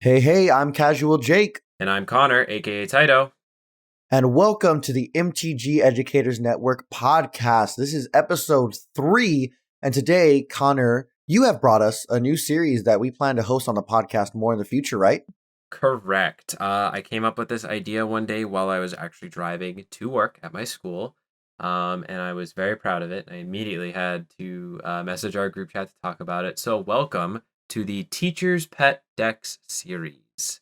Hey, I'm Casual Jake, And I'm Connor, aka Taito. and welcome to the MTG Educators Network podcast. This is episode 3, and today, Connor, you have brought us a new series that we plan to host on the podcast more in the future, right? Correct. I came up with this idea one day while I was actually driving to work at my school, and I was very proud of it. I immediately had to message our group chat to talk about it. So, welcome to the Teacher's Pet Decks series.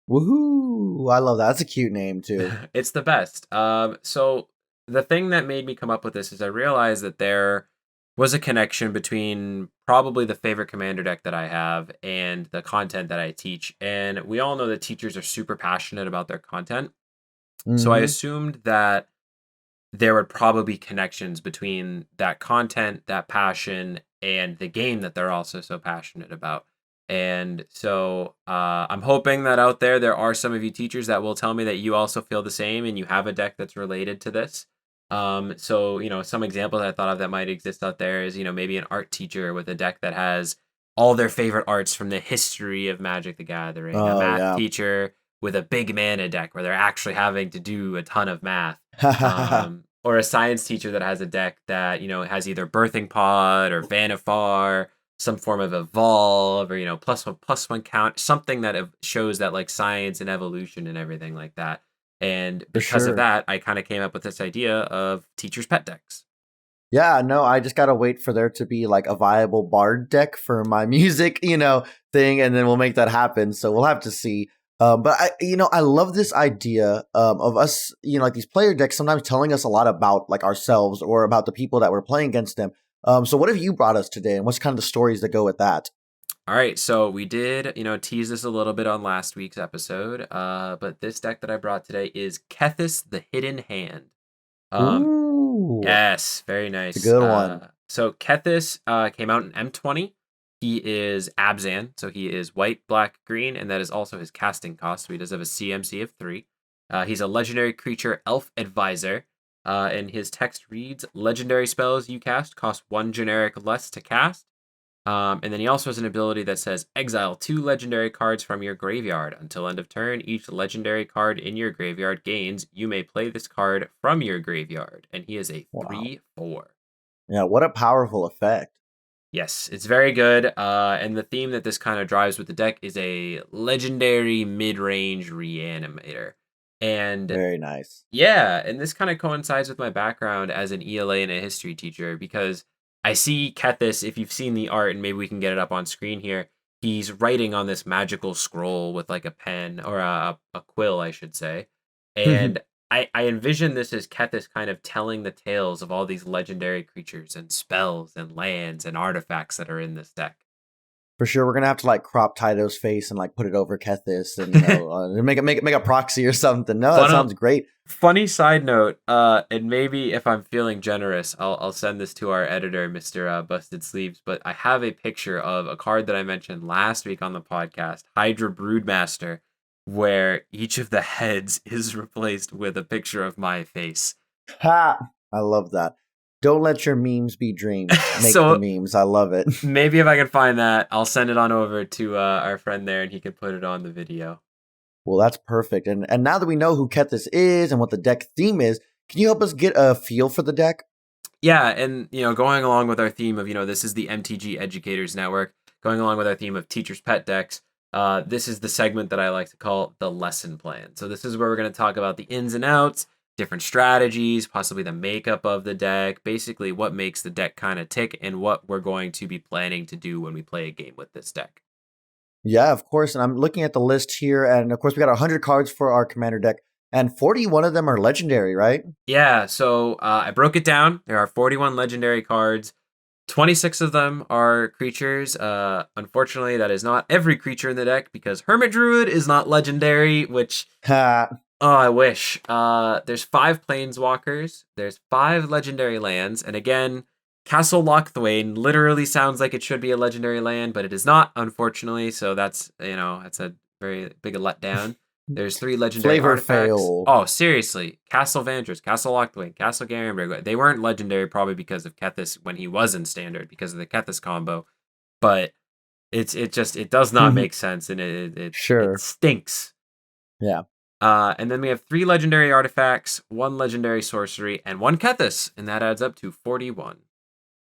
Woohoo! I love that. That's a cute name, too. It's the best. So the thing that made me come up with this is I realized that there was a connection between probably the favorite commander deck that I have and the content that I teach. And we all know that teachers are super passionate about their content. So I Mm-hmm. assumed that there would probably be connections between that content, that passion, and the game that they're also so passionate about. And so I'm hoping that out there are some of you teachers that will tell me that you also feel the same and you have a deck that's related to this. Some examples I thought of that might exist out there is, maybe an art teacher with a deck that has all their favorite arts from the history of Magic the Gathering, a Oh, math yeah. teacher with a big mana deck where they're actually having to do a ton of math, or a science teacher that has a deck that has either birthing pod or Vanifar, some form of evolve, or plus one count, something that shows that like science and evolution and everything like that. And For because of sure. that, I kind of came up with this idea of teachers pet decks. Yeah, no, I just gotta wait for there to be like a viable bard deck for my music, thing, and then we'll make that happen. So we'll have to see. But I love this idea of us, like these player decks sometimes telling us a lot about like ourselves or about the people that we're playing against them. So what have you brought us today, and what's kind of the stories that go with that? All right, so we did, tease this a little bit on last week's episode, but this deck that I brought today is Kethis the Hidden Hand. Um, Ooh, Yes, very it's a nice. good one. So Kethis came out in M20. He is Abzan, so he is white, black, green, and that is also his casting cost. So he does have a CMC of 3. He's a legendary creature, Elf Advisor, and his text reads: Legendary spells you cast cost 1 generic less to cast. And then he also has an ability that says exile 2 legendary cards from your graveyard. Until end of turn, each legendary card in your graveyard gains. You may play this card from your graveyard. And he is a Wow. 3/4. Yeah, what a powerful effect. Yes, it's very good. And the theme that this kind of drives with the deck is a legendary mid-range reanimator. And Very nice. yeah, and this kind of coincides with my background as an ELA and a history teacher because I see Kethis, if you've seen the art, and maybe we can get it up on screen here, he's writing on this magical scroll with like a pen or a quill, I should say. And I envision this as Kethis kind of telling the tales of all these legendary creatures and spells and lands and artifacts that are in this deck. For sure, we're gonna have to like crop Taito's face and like put it over Kethis, and make a proxy or something. No, that Fun, sounds great. Funny side note, and maybe if I'm feeling generous, I'll send this to our editor, Mr. Busted Sleeves. But I have a picture of a card that I mentioned last week on the podcast, Hydra Broodmaster, where each of the heads is replaced with a picture of my face. Ha! I love that. Don't let your memes be dreams. Make the So memes. I love it. maybe if I can find that, I'll send it on over to our friend there, and he can put it on the video. Well, that's perfect. And now that we know who Kethis is and what the deck theme is, can you help us get a feel for the deck? Yeah, and going along with our theme of this is the MTG Educators Network, going along with our theme of teachers' pet decks. This is the segment that I like to call the lesson plan. So this is where we're going to talk about the ins and outs, different strategies, possibly the makeup of the deck, basically what makes the deck kind of tick, and what we're going to be planning to do when we play a game with this deck. Yeah, of course. And I'm looking at the list here, and of course we got 100 cards for our commander deck, and 41 of them are legendary, right? Yeah, so I broke it down. There are 41 legendary cards. 26 of them are creatures. Unfortunately, that is not every creature in the deck because Hermit Druid is not legendary, which, Ha! oh, I wish. There's 5 Planeswalkers, there's 5 legendary lands, and again, Castle Lochthwain literally sounds like it should be a legendary land, but it is not, unfortunately, so that's a very big a letdown. There's 3 legendary Flavor artifacts. fail. Oh, seriously. Castle Vandris, Castle Lochthwain, Castle Garenberg. They weren't legendary probably because of Kethis when he was in Standard, because of the Kethis combo. But it does not make sense, and it Sure. stinks. Yeah. And then we have 3 legendary artifacts, 1 legendary sorcery, and 1 Kethis, and that adds up to 41.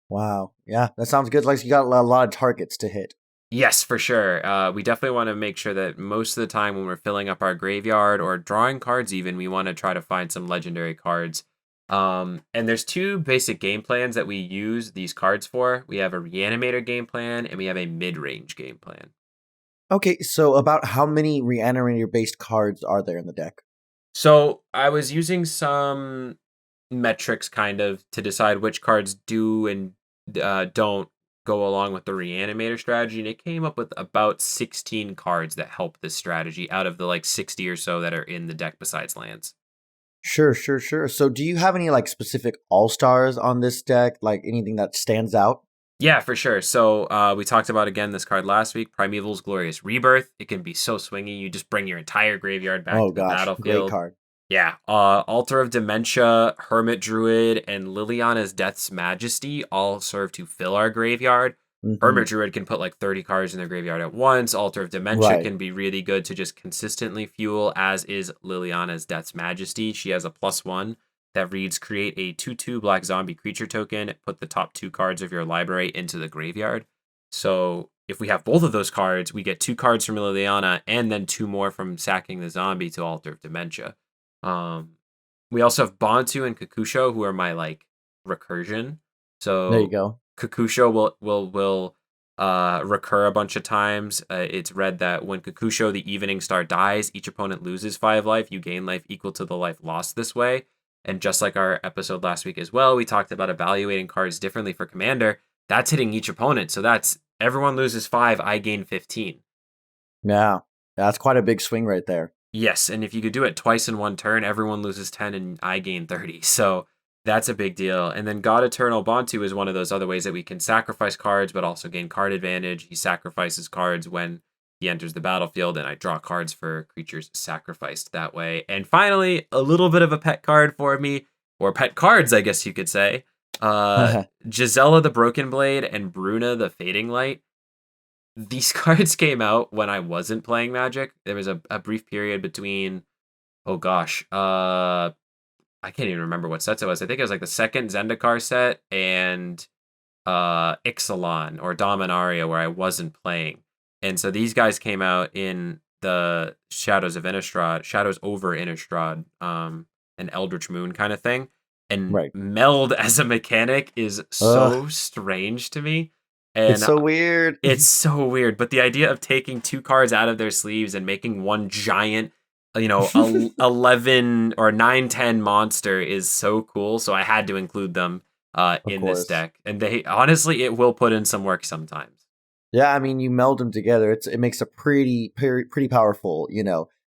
Wow. Yeah, that sounds good. Like you got a lot of targets to hit. Yes, for sure. We definitely want to make sure that most of the time when we're filling up our graveyard or drawing cards, even, we want to try to find some legendary cards. And there's 2 basic game plans that we use these cards for. We have a Reanimator game plan and we have a mid-range game plan. Okay, so about how many reanimator based cards are there in the deck? So I was using some metrics kind of to decide which cards do and don't go along with the reanimator strategy, and it came up with about 16 cards that help this strategy out of the like 60 or so that are in the deck besides lands. Sure, sure, sure. So do you have any like specific all-stars on this deck? Like anything that stands out? Yeah, for sure. So we talked about again this card last week, Primeval's Glorious Rebirth. It can be so swingy. You just bring your entire graveyard back Oh to the gosh, great battlefield. card. Yeah, Altar of Dementia, Hermit Druid, and Liliana's Death's Majesty all serve to fill our graveyard. Hmm. Hermit Druid can put like 30 cards in their graveyard at once. Altar of Dementia Right. can be really good to just consistently fuel, as is Liliana's Death's Majesty. She has a +1 that reads create a 2/2 black zombie creature token, put the top 2 cards of your library into the graveyard. So if we have both of those cards, we get 2 cards from Liliana and then 2 more from sacking the zombie to Altar of Dementia. Um, we also have Bantu and Kakusho, who are my like recursion. There you So go. Kakusho will recur a bunch of times. It's read that when Kakusho, the Evening Star, dies, each opponent loses 5 life. You gain life equal to the life lost this way. And just like our episode last week as well, we talked about evaluating cards differently for Commander. That's hitting each opponent. So that's everyone loses 5, I gain 15. Yeah, that's quite a big swing right there. Yes, and if you could do it twice in one turn, everyone loses 10 and I gain 30. So that's a big deal. And then God Eternal Bantu is one of those other ways that we can sacrifice cards but also gain card advantage. He sacrifices cards when he enters the battlefield, and I draw cards for creatures sacrificed that way. And finally, a little bit of a pet card for me, or pet cards, I guess you could say. Gisela the Broken Blade and Bruna the Fading Light. These cards came out when I wasn't playing Magic. There was a brief period between, oh gosh, I can't even remember what sets it was. I think it was like the second Zendikar set and Ixalan or Dominaria where I wasn't playing. And so these guys came out in the Shadows of Innistrad, Shadows over Innistrad, an Eldritch Moon kind of thing. And Right. meld as a mechanic is Ugh, so strange to me. it's And so weird. it's so weird, but the idea of taking 2 cards out of their sleeves and making one giant, 11 or 9/10 monster is so cool. So I had to include them Of in this course. deck. And they honestly, it will put in some work sometimes. Yeah, I mean, you meld them together. It makes a pretty powerful,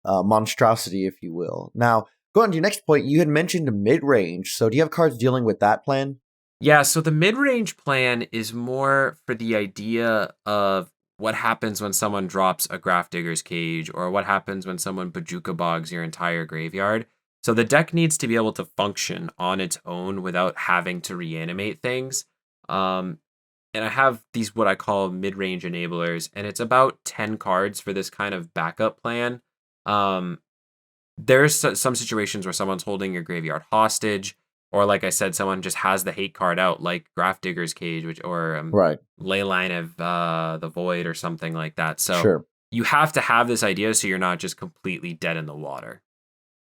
monstrosity, if you will. Now, go on to your next point. You had mentioned mid range. So, do you have cards dealing with that plan? Yeah, so the mid-range plan is more for the idea of what happens when someone drops a Grafdigger's Cage, or what happens when someone Bajuka Bogs your entire graveyard. So the deck needs to be able to function on its own without having to reanimate things. Um, and I have these what I call mid-range enablers, and it's about 10 cards for this kind of backup plan. Um, there's some situations where someone's holding your graveyard hostage, or like I said, someone just has the hate card out, like Grafdigger's Cage, or Right. Leyline of the Void, or something like that. So Sure. you have to have this idea so you're not just completely dead in the water.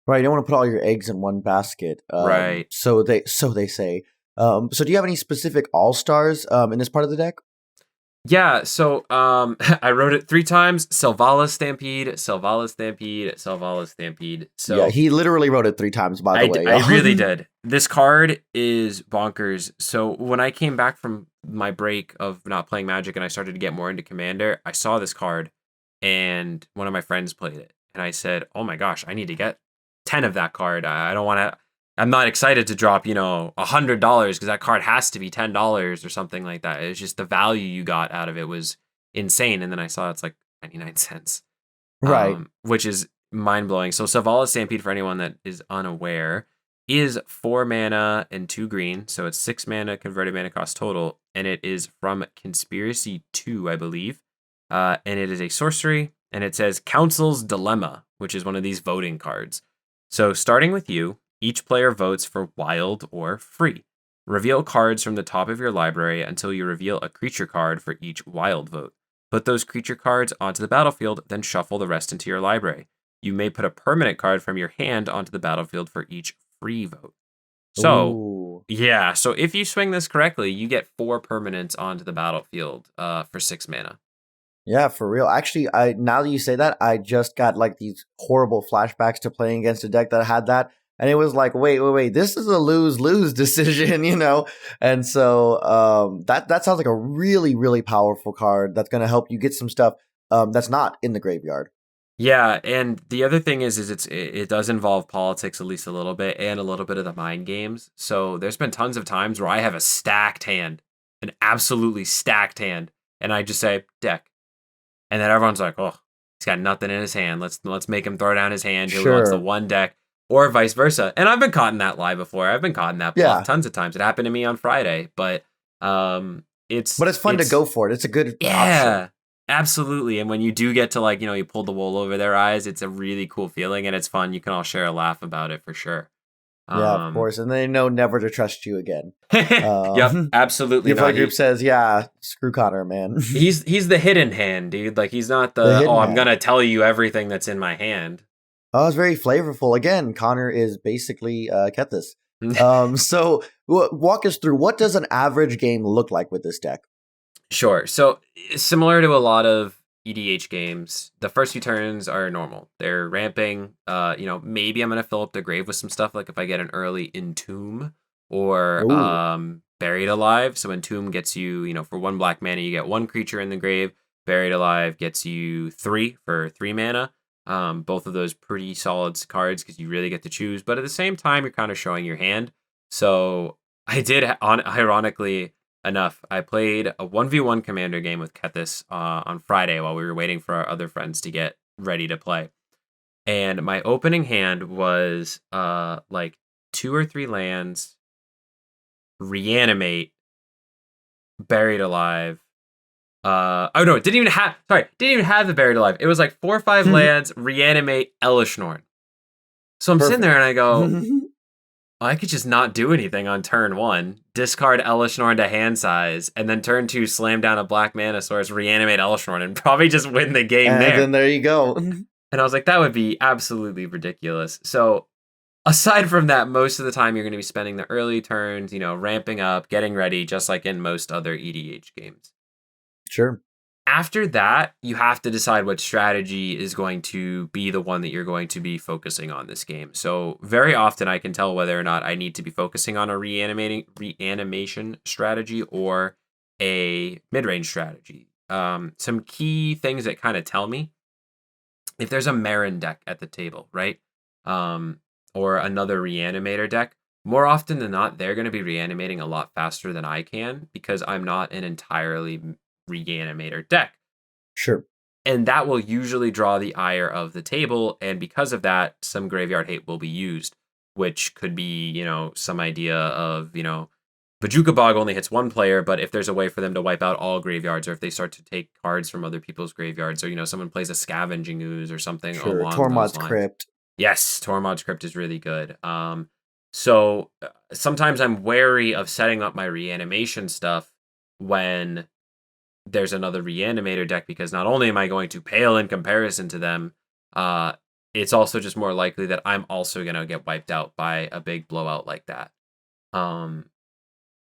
Right. You don't want to put all your eggs in one basket. Right. So they say. So, do you have any specific all stars in this part of the deck? Yeah, so I wrote it 3 times: Selvala Stampede, Selvala Stampede, Selvala Stampede. Yeah, So he literally wrote it 3 times, by the way, I y'all. really did. This card is bonkers. So when I came back from my break of not playing Magic and I started to get more into Commander, I saw this card and one of my friends played it. And I said, oh my gosh, I need to get 10 of that card. I don't want to, I'm not excited to drop, $100 because that card has to be $10 or something like that. It's just the value you got out of it was insane. And then I saw it's like 99 cents, Right. which is mind blowing. So Savala Stampede, for anyone that is unaware, is 4 mana and 2 green. So it's 6 mana converted mana cost total. And it is from Conspiracy 2, I believe. and it is a sorcery, and it says Council's Dilemma, which is one of these voting cards. So starting with you, each player votes for wild or free. Reveal cards from the top of your library until you reveal a creature card for each wild vote. Put those creature cards onto the battlefield, then shuffle the rest into your library. You may put a permanent card from your hand onto the battlefield for each free vote. So, Ooh. yeah, so if you swing this correctly, you get 4 permanents onto the battlefield for 6 mana. Yeah, for real. Actually, I now that you say that, I just got like these horrible flashbacks to playing against a deck that had that, and it was like, wait, this is a lose-lose decision, you know. And so that sounds like a really powerful card that's going to help you get some stuff that's not in the graveyard. Yeah, and the other thing is it does involve politics at least a little bit and a little bit of the mind games. So there's been tons of times where I have a stacked hand, an absolutely stacked hand, and I just say deck, and then everyone's like, "Oh, he's got nothing in his hand. Let's make him throw down his hand. Here we go. It's the Sure. one deck." Or vice versa. And I've been caught in that lie before. I've been caught in that bluff Yeah, tons of times. It happened to me on Friday, but it's but it's fun to go for it. It's a good option. yeah, absolutely. And when you do get to like, you pull the wool over their eyes, it's a really cool feeling and it's fun. You can all share a laugh about it for sure. Yeah, of Um course, and they know never to trust you again. Yep, absolutely Your not. play group says, "Yeah, screw Connor, man." He's the hidden hand, dude. Like he's not The the hidden I'm hand. gonna tell you everything that's in my hand. Oh, it's very flavorful. Again, Connor is basically Kethis. So walk us through, what does an average game look like with this deck? Sure. So similar to a lot of EDH games, the first few turns are normal. They're ramping. Maybe I'm gonna fill up the grave with some stuff, like if I get an early Entomb or Ooh, Buried Alive. So Entomb gets you, for 1 black mana, you get 1 creature in the grave. Buried Alive gets you 3 for 3 mana. Both of those pretty solid cards because you really get to choose. But at the same time, you're kind of showing your hand. So I did, ironically enough, I played a 1v1 commander game with Kethis on Friday while we were waiting for our other friends to get ready to play. And my opening hand was like 2 or 3 lands, reanimate, buried alive. Oh no, it didn't even have the buried alive. It was like 4 or 5 lands, reanimate, Elishnorn. So I'm sitting perfect. there and I go, I could just not do anything on turn 1, discard Elishnorn to hand size, and then turn 2, slam down a black mana source, reanimate Elishnorn, and probably just win the game And there. then there you go. And I was like, that would be absolutely ridiculous. So aside from that, most of the time you're going to be spending the early turns, ramping up, getting ready, just like in most other EDH games. Sure. After that, you have to decide what strategy is going to be the one that you're going to be focusing on this game. So very often I can tell whether or not I need to be focusing on a reanimation strategy or a mid-range strategy. Some key things that kind of tell me if there's a Marin deck at the table, right? Or another reanimator deck, more often than not, they're going to be reanimating a lot faster than I can because I'm not an entirely reanimator deck. Sure. And that will usually draw the ire of the table. And because of that, some graveyard hate will be used, which could be, some idea of, Bajuka Bog only hits 1 player, but if there's a way for them to wipe out all graveyards, or if they start to take cards from other people's graveyards, or, someone plays a Scavenging Ooze or something Sure. along those Tormod's lines. Crypt. Yes, Tormod's Crypt is really good. So sometimes I'm wary of setting up my reanimation stuff when there's another reanimator deck because not only am I going to pale in comparison to them, it's also just more likely that I'm also going to get wiped out by a big blowout like that.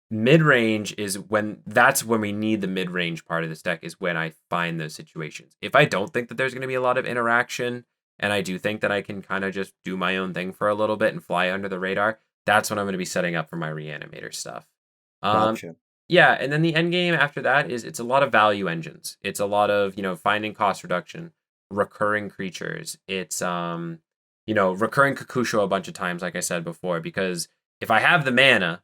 Mid-range is that's when we need the mid-range part of this deck, is when I find those situations. If I don't think that there's going to be a lot of interaction, and I do think that I can kind of just do my own thing for a little bit and fly under the radar, that's when I'm going to be setting up for my reanimator stuff. Gotcha. Yeah, and then the end game after that is it's a lot of value engines. It's a lot of, finding cost reduction, recurring creatures. It's recurring Kakusho a bunch of times, like I said before, because if I have the mana,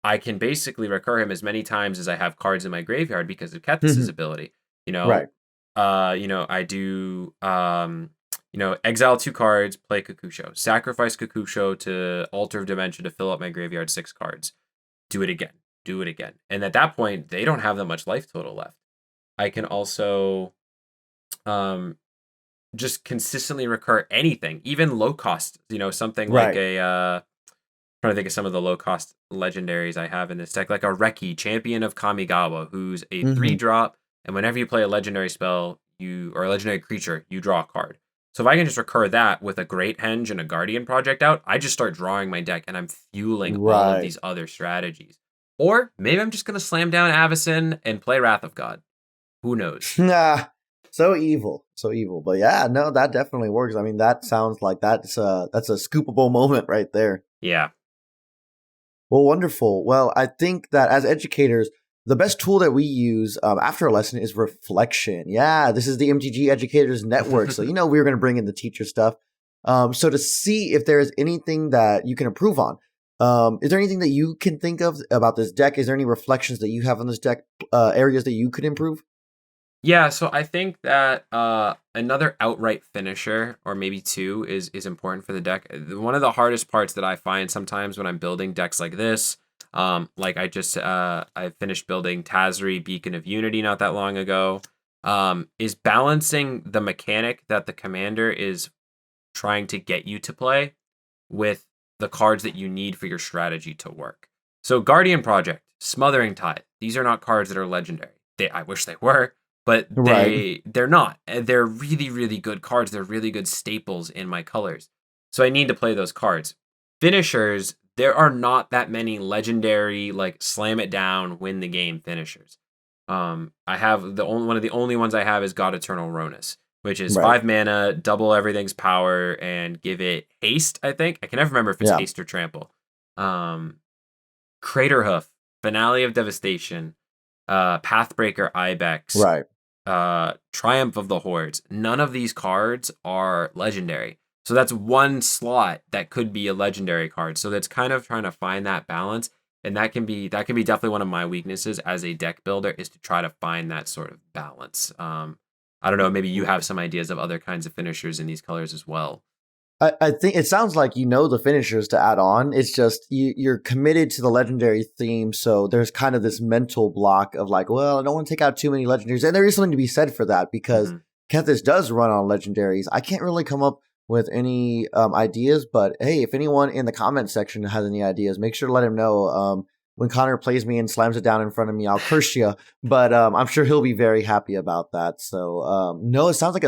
I can basically recur him as many times as I have cards in my graveyard because of Kethis' ability. Right. I do exile 2 cards, play Kakusho. Sacrifice Kakusho to Altar of Dimension to fill up my graveyard 6 cards. Do it again. Do it again. And at that point, they don't have that much life total left. I can also um, just consistently recur anything, even low cost. Something like Right. a trying to think of some of the low cost legendaries I have in this deck, like a Reki, Champion of Kamigawa, who's a Hmm. 3-drop, and whenever you play a legendary spell, or a legendary creature, you draw a card. So if I can just recur that with a Great Henge and a Guardian Project out, I just start drawing my deck and I'm fueling all of Right. these other strategies. Or maybe I'm just gonna slam down Avacyn and play Wrath of God. Who knows? Nah. So evil. So evil. But yeah, no, that definitely works. I mean, that sounds like that's a scoopable moment right there. Yeah. Well, wonderful. Well, I think that as educators, the best tool that we use after a lesson is reflection. Yeah, this is the MTG Educators Network. So, we were going to bring in the teacher stuff. So, to see if there is anything that you can improve on, is there anything that you can think of about this deck? Is there any reflections that you have on this deck, areas that you could improve? Yeah, so I think that another outright finisher, or maybe two, is important for the deck. One of the hardest parts that I find sometimes when I'm building decks like this, like I finished building Tazri Beacon of Unity not that long ago, is balancing the mechanic that the commander is trying to get you to play with the cards that you need for your strategy to work. So Guardian Project, Smothering Tide, these are not cards that are legendary. I wish they were, but Right. they're not. They're really, really good cards. They're really good staples in my colors. So I need to play those cards. Finishers, there are not that many legendary, like slam it down, win the game finishers. I have one of the only ones I have is God Eternal Ronus, which is Right. 5 mana, double everything's power, and give it haste. I think I can never remember if it's Yeah. haste or trample. Um, Craterhoof, Finale of Devastation, Pathbreaker Ibex, Right. Triumph of the Hordes. None of these cards are legendary. So that's one slot that could be a legendary card. So that's kind of trying to find that balance. And that can be definitely one of my weaknesses as a deck builder, is to try to find that sort of balance. I don't know, maybe you have some ideas of other kinds of finishers in these colors as well. I think it sounds like you know the finishers to add on. It's just you're committed to the legendary theme, so there's kind of this mental block of like, well, I don't want to take out too many legendaries, and there is something to be said for that because Hmm. Kethis does run on legendaries. I can't really come up with any ideas, but hey, if anyone in the comment section has any ideas, make sure to let him know. When Connor plays me and slams it down in front of me, I'll curse you. But I'm sure he'll be very happy about that. So no, it sounds like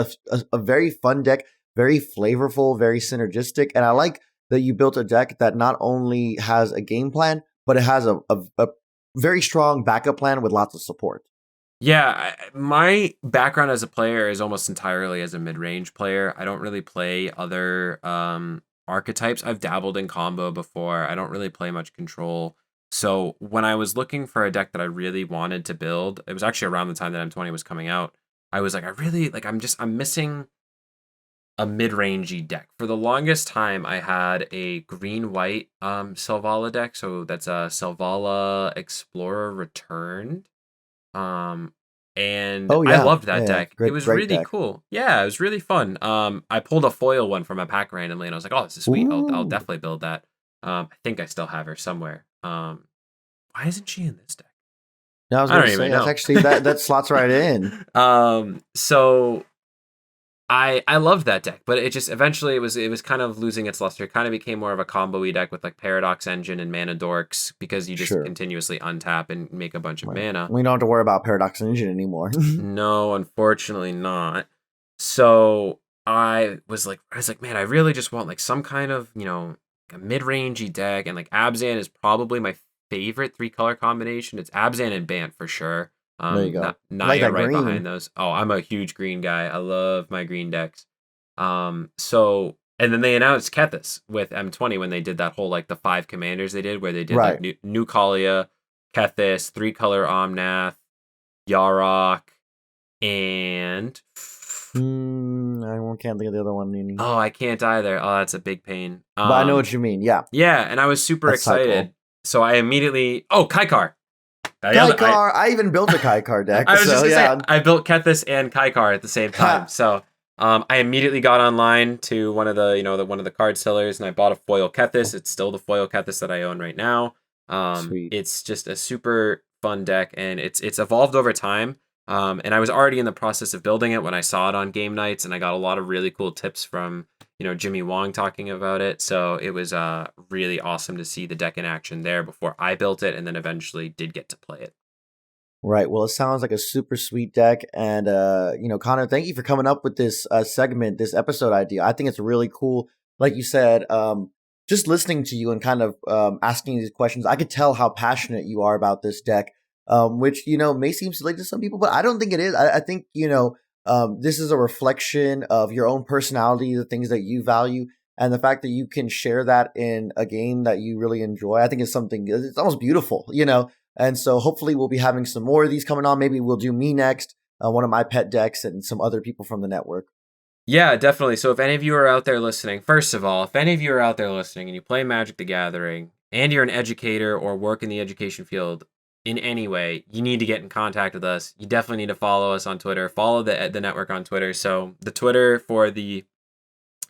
a very fun deck, very flavorful, very synergistic. And I like that you built a deck that not only has a game plan, but it has a very strong backup plan with lots of support. Yeah, my background as a player is almost entirely as a mid-range player. I don't really play other archetypes. I've dabbled in combo before. I don't really play much control. So when I was looking for a deck that I really wanted to build, it was actually around the time that M20 was coming out. I was like, I really like. I'm missing a mid-rangey deck. For the longest time, I had a green-white Selvala deck. So that's a Selvala Explorer Returned. Um, and Oh I yeah, loved that yeah, deck. It great, was great really deck. cool. Yeah, it was really fun. I pulled a foil one from a pack randomly, and I was like, "Oh, this is sweet. I'll Ooh, definitely build that." I think I still have her somewhere. Why isn't she in this deck? yeah, I was I gonna don't say even that's know. actually that slots right in. So I loved that deck, but it just eventually it was kind of losing its luster. It kind of became more of a combo-y deck with like Paradox Engine and Mana Dorks, because you just Sure. continuously untap and make a bunch of Right. mana. We don't have to worry about Paradox Engine anymore. No, unfortunately not. So I was like, man, I really just want like some kind of, a mid-rangey deck, and like Abzan is probably my favorite 3-color combination. It's Abzan and Bant for sure. There you go. I like Naya that right behind green. those. Oh, I'm a huge green guy. I love my green decks. So and then they announced Kethis with M20 when they did that whole like the 5 commanders they did, where they did like Right. New Kalia, Kethis, 3-color Omnath, Yarok, and Can't think of the other one. oh, I can't either. Oh, that's a big pain. But I know what you mean. Yeah, Yeah, and I was super that's excited. cycle. So I immediately Kaikar. Yeah, Kaikar. I even built a Kaikar deck. I was just So gonna say yeah. I built Kethis and Kaikar at the same time. Ha. So I immediately got online to one of the one of the card sellers, and I bought a foil Kethis. It's still the foil Kethis that I own right now. Sweet. It's just a super fun deck, and it's evolved over time. And I was already in the process of building it when I saw it on game nights, and I got a lot of really cool tips from Jimmy Wong talking about it. So it was really awesome to see the deck in action there before I built it, and then eventually did get to play it. Right. Well, it sounds like a super sweet deck. And, Connor, thank you for coming up with this segment, this episode idea. I think it's really cool. Like you said, just listening to you and kind of asking these questions, I could tell how passionate you are about this deck, which, may seem silly to some people, but I don't think it is. I think, this is a reflection of your own personality, the things that you value. And the fact that you can share that in a game that you really enjoy, I think is something, it's almost beautiful. And so hopefully we'll be having some more of these coming on. Maybe we'll do me next, one of my pet decks, and some other people from the network. Yeah, definitely. So if any of you are out there listening, first of all, if any of you are out there listening and you play Magic the Gathering and you're an educator or work in the education field in any way, you need to get in contact with us. You definitely need to follow us on Twitter. Follow the network on Twitter. So the Twitter for the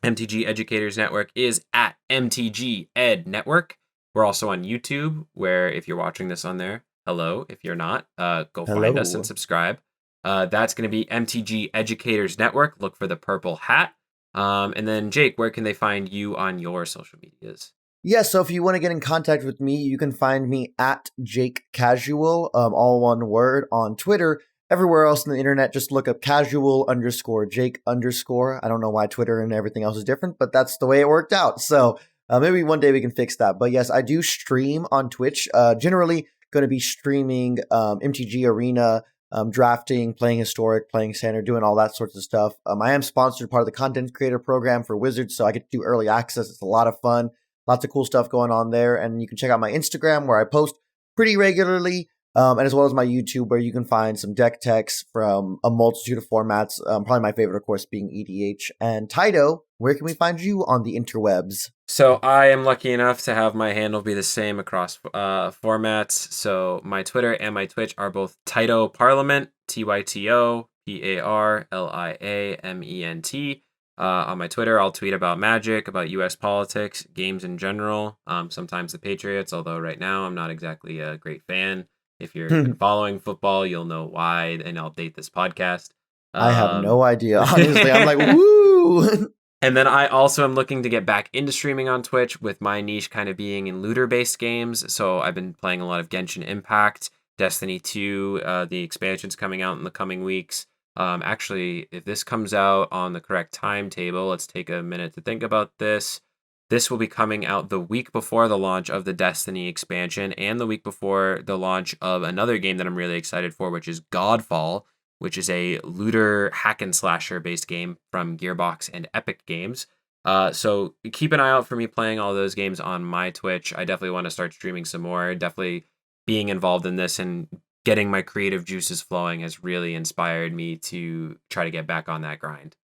MTG Educators Network is at MTG Ed Network. We're also on YouTube, where if you're watching this on there, hello. If you're not, go find us and Hello. subscribe. That's going to be MTG Educators Network. Look for the purple hat. And then, Jake, where can they find you on your social medias? Yeah, so if you want to get in contact with me, you can find me at Jake Casual, all one word, on Twitter. Everywhere else on the internet, just look up casual_Jake_. I don't know why Twitter and everything else is different, but that's the way it worked out. So maybe one day we can fix that. But yes, I do stream on Twitch. Generally going to be streaming MTG Arena, drafting, playing Historic, playing Standard, doing all that sorts of stuff. I am sponsored part of the content creator program for Wizards, so I get to do early access. It's a lot of fun. Lots of cool stuff going on there. And you can check out my Instagram where I post pretty regularly, and as well as my YouTube where you can find some deck techs from a multitude of formats. Probably my favorite, of course, being EDH. And Taito, where can we find you on the interwebs? So I am lucky enough to have my handle be the same across formats. So my Twitter and my Twitch are both Taito Parliament, TYTO PARLIAMENT. On my Twitter, I'll tweet about magic, about U.S. politics, games in general, sometimes the Patriots, although right now I'm not exactly a great fan. If you've been following football, you'll know why, and I'll date this podcast. I have no idea. Honestly, I'm like, woo! And then I also am looking to get back into streaming on Twitch, with my niche kind of being in looter-based games. So I've been playing a lot of Genshin Impact, Destiny 2, the expansion's coming out in the coming weeks. Actually, if this comes out on the correct timetable, let's take a minute to think about this. This will be coming out the week before the launch of the Destiny expansion and the week before the launch of another game that I'm really excited for, which is Godfall, which is a looter hack and slasher based game from Gearbox and Epic Games. So keep an eye out for me playing all those games on my Twitch. I definitely want to start streaming some more. Definitely being involved in this and getting my creative juices flowing has really inspired me to try to get back on that grind.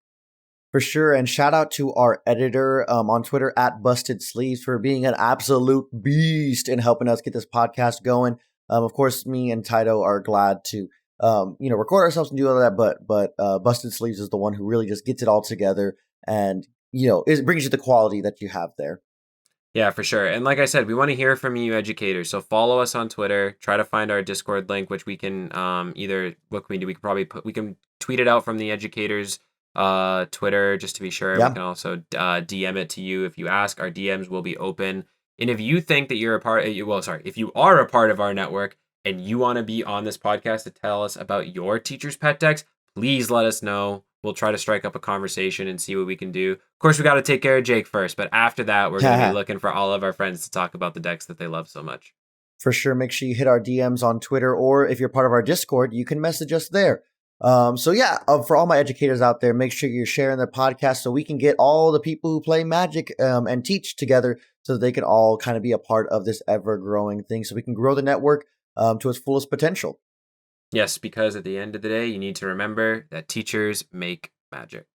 For sure. And shout out to our editor on Twitter at Busted Sleeves for being an absolute beast in helping us get this podcast going. Of course, me and Taito are glad to record ourselves and do all that, but Busted Sleeves is the one who really just gets it all together, and it brings you the quality that you have there. Yeah, for sure. And like I said, we want to hear from you educators. So follow us on Twitter. Try to find our Discord link, which we can either, what can we do? We can probably we can tweet it out from the educators Twitter just to be sure. Yeah. We can also DM it to you if you ask. Our DMs will be open. And if you think that you're if you are a part of our network and you want to be on this podcast to tell us about your teacher's pet decks, please let us know. We'll try to strike up a conversation and see what we can do. Of course, we got to take care of Jake first, but after that, we're going to be looking for all of our friends to talk about the decks that they love so much. For sure, make sure you hit our DMs on Twitter, or if you're part of our Discord, you can message us there. For all my educators out there, make sure you're sharing the podcast so we can get all the people who play Magic and teach together, so that they can all kind of be a part of this ever-growing thing, so we can grow the network to its fullest potential. Yes, because at the end of the day, you need to remember that teachers make magic.